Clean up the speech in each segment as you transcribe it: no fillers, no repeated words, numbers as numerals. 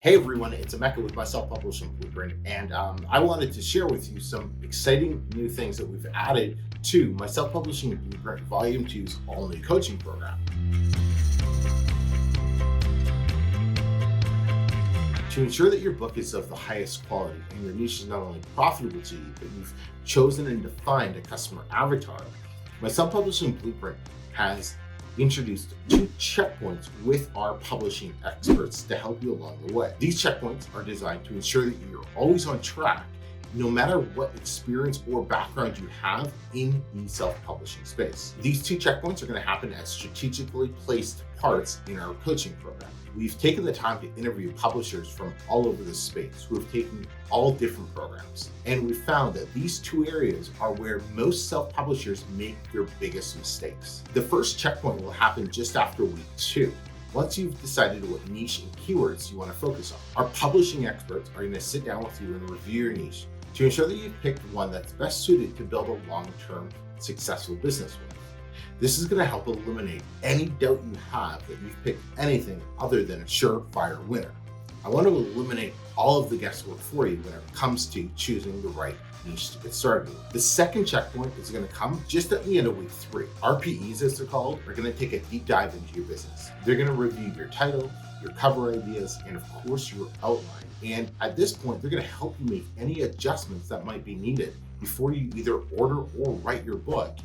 Hey everyone, it's Emeka with my self-publishing blueprint, and I wanted to share with you some exciting new things that we've added to my self-publishing blueprint Volume Two's all-new coaching program. To ensure that your book is of the highest quality and your niche is not only profitable to you, but you've chosen and defined a customer avatar, my self-publishing blueprint has introduced 2 checkpoints with our publishing experts to help you along the way. These checkpoints are designed to ensure that you're always on track, no matter what experience or background you have in the self-publishing space. These 2 checkpoints are going to happen as strategically placed parts in our coaching program. We've taken the time to interview publishers from all over the space who have taken all different programs. And we found that these 2 areas are where most self-publishers make their biggest mistakes. The first checkpoint will happen just after week 2. Once you've decided what niche and keywords you want to focus on, our publishing experts are going to sit down with you and review your niche to ensure that you've picked one that's best suited to build a long-term successful business with. This is going to help eliminate any doubt you have that you've picked anything other than a surefire winner. I want to eliminate all of the guesswork for you when it comes to choosing the right niche to get started with. The second checkpoint is going to come just at the end of week 3. RPEs, as they're called, are going to take a deep dive into your business. They're going to review your title, your cover ideas, and of course your outline. And at this point, they're going to help you make any adjustments that might be needed before you either order or write your book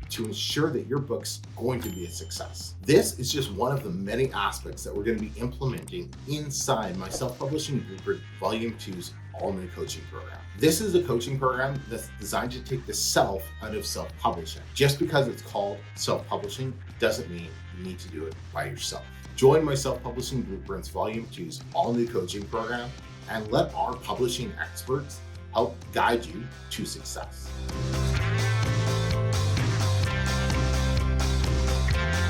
to ensure that your book's going to be a success. This is just one of the many aspects that we're going to be implementing inside my self-publishing blueprint Volume 2's all-new coaching program. This is a coaching program that's designed to take the self out of self-publishing. Just because it's called self-publishing doesn't mean you need to do it by yourself. Join my self-publishing blueprints Volume 2's all-new coaching program and let our publishing experts help guide you to success.